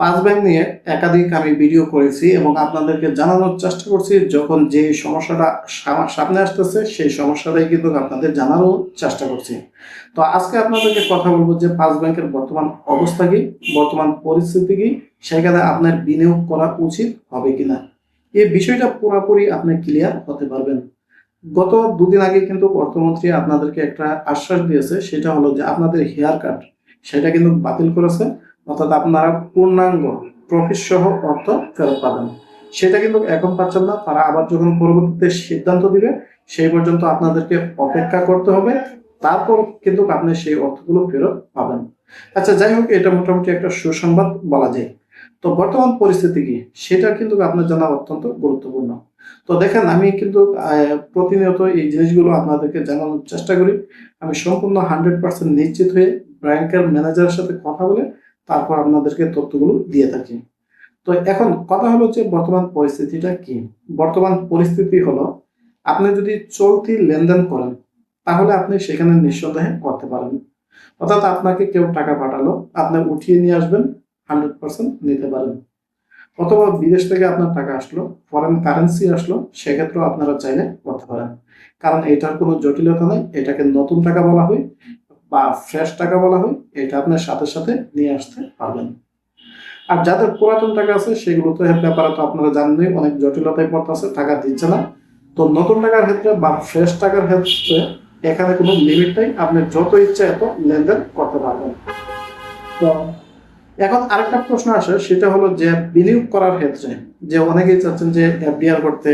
পাঁচ ব্যাংক নিয়ে একাধিক আমি ভিডিও করেছি এবং আপনাদেরকে জানানোর চেষ্টা করছি, যখন যে সমস্যাটা সামনে আসতেছে সেই সমস্যাটাই কিন্তু আপনাদের জানানোর চেষ্টা করছি। তো আজকে আপনাদেরকে কথা বলবো যে পাঁচ ব্যাংকের বর্তমান অবস্থা কি, বর্তমান পরিস্থিতি কি, সেখানে আপনার বিনিয়োগ করা উচিত হবে কিনা, এই বিষয়টা পুরোপুরি আপনি ক্লিয়ার হতে পারবেন। গত দুদিন আগে কিন্তু অর্থমন্ত্রী আপনাদেরকে একটা আশ্বাস দিয়েছে, সেটা হলো যে আপনাদের হেয়ার কাট সেটা কিন্তু বাতিল করেছে, অর্থাৎ আপনারা পূর্ণাঙ্গ প্রফিট সহ অর্থ ফেরত পাবেন। সেটা কিন্তু এখন পাচ্ছেন না, তারা আবার যখন পরবর্তীতে সিদ্ধান্ত দিবে সেই পর্যন্ত আপনাদেরকে অপেক্ষা করতে হবে, তারপর কিন্তু আপনি সেই অর্থগুলো ফেরত পাবেন। আচ্ছা, যাই হোক, এটা মোটামুটি একটা সুসংবাদ বলা যায়। তো বর্তমান পরিস্থিতি কি সেটা কিন্তু আপনার জানা অত্যন্ত গুরুত্বপূর্ণ। তো দেখেন, আমি কিন্তু প্রতিনিয়ত এই জিনিসগুলো আপনাদেরকে জানানোর চেষ্টা করি। আমি সম্পূর্ণ 100% নিশ্চিত হয়ে ব্যাংকের ম্যানেজারের সাথে কথা বলে তারপর আপনাদেরকে তথ্যগুলো দিয়ে থাকি। তো এখন কথা হলো যে বর্তমান পরিস্থিতিটা কি। বর্তমান পরিস্থিতি হলো, আপনি যদি চলতি লেনদেন করেন তাহলে আপনি সেখানে নিঃসন্দেহে করতে পারেন। অর্থাৎ আপনাকে কেউ টাকা পাঠালো, আপনি উঠিয়ে নিয়ে আসবেন, 100% নিতে পারেন। অথবা বিদেশ থেকে আপনার টাকা আসলো, ফরেন কারেন্সি আসলো, সেক্ষেত্রেও আপনারা চাইলে করতে পারেন। কারণ এটার কোনো জটিলতা নেই, এটাকে নতুন টাকা বলা হয় বা ফ্রেশ টাকা বলা হয়। এটা আপনার সাথে সাথে নিয়ে আসতে পারবেন। আর যাদের পুরাতন টাকা আছে সেগুলো তো ব্যাপারে তো আপনারা জানেনই, অনেক জটিলতায় পড়তেছে, টাকা দিচ্ছে না। তো নতুন টাকার ক্ষেত্রে বা ফ্রেশ টাকার ক্ষেত্রে এখানে কোনো লিমিট নেই, আপনি যত ইচ্ছা এত লেনদেন করতে পারবেন। তো এখন আরেকটা প্রশ্ন আসে, সেটা হলো যে বিনিয়োগ করার ক্ষেত্রে যে অনেকেই চাচ্ছেন যে এফডিআর করতে,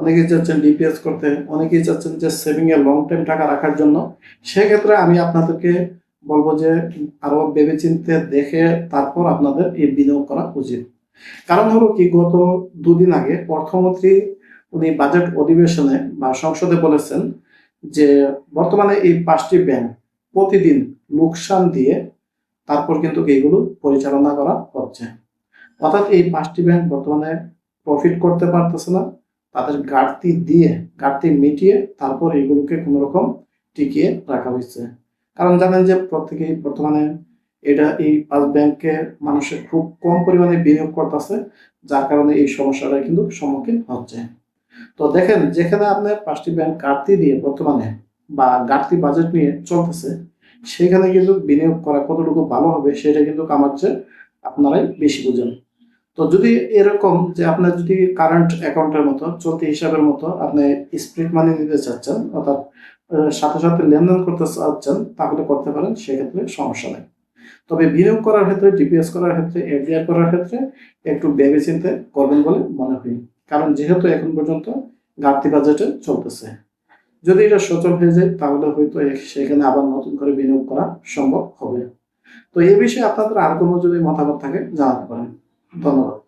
অনেকেই চাচ্ছেন ডিপিএস করতে, অনেকেই চাচ্ছেন যে সেভিং এ লং টাইম টাকা রাখার জন্য। সেক্ষেত্রে আমি আপনাদেরকে বলবো যে আরো ভেবেচিন্তে দেখে তারপর আপনাদের এই বিনিয়োগ করা উচিত। কারণ হলো কি, গত দুদিন আগে অর্থমন্ত্রী উনি বাজেট অধিবেশনে বা সংসদে বলেছেন যে বর্তমানে এই 5টি ব্যাংক প্রতিদিন লোকসান দিয়ে তারপর কিন্তু এইগুলো পরিচালনা করা হচ্ছে। অর্থাৎ এই 5টি ব্যাংক বর্তমানে প্রফিট করতে পারতেছে না, তাদের ঘাটতি মিটিয়ে তারপর এইগুলোকে কোনো রকম টিকিয়ে রাখা হয়েছে। কারণ জানেন যে প্রত্যেকেই বর্তমানে এই 5 ব্যাংকে মানুষের খুব কম পরিমাণে বিনিয়োগ করতেছে, যার কারণে এই সমস্যাটা কিন্তু সম্মুখীন হচ্ছে। তো দেখেন, যেখানে আপনার 5টি ব্যাংক ঘাটতি দিয়ে বর্তমানে বা ঘাটতি বাজেট নিয়ে চলতেছে, সেখানে কিন্তু বিনিয়োগ করা কতটুকু ভালো হবে সেটা কিন্তু আমার চেয়ে আপনারাই বেশি বুঝেন। তো যদি এরকম যে আপনার যদি কারেন্ট অ্যাকাউন্টের মতো চলতি হিসাবের মতো আপনি স্প্লিট মানি নিতে চাচ্ছেন, অর্থাৎ সাথে সাথে লেনদেন করতে চাচ্ছেন, তাহলে করতে পারেন, সেক্ষেত্রে সমস্যা নেই। তবে বিনিয়োগ করার ক্ষেত্রে, ডিপিএস করার ক্ষেত্রে, এফডিআর করার ক্ষেত্রে একটু ভেবে চিন্তে করবেন বলে মনে হয়। কারণ যেহেতু এখন পর্যন্ত ঘাটতি বাজেটে চলতেছে, যদি এটা সচল হয়ে যায় তাহলে হয়তো সেখানে আবার নতুন করে বিনিয়োগ করা সম্ভব হবে। তো এই বিষয়ে আপনাদের আর কোনো যদি মতামত থাকে জানাতে পারেন। ধন্যবাদ।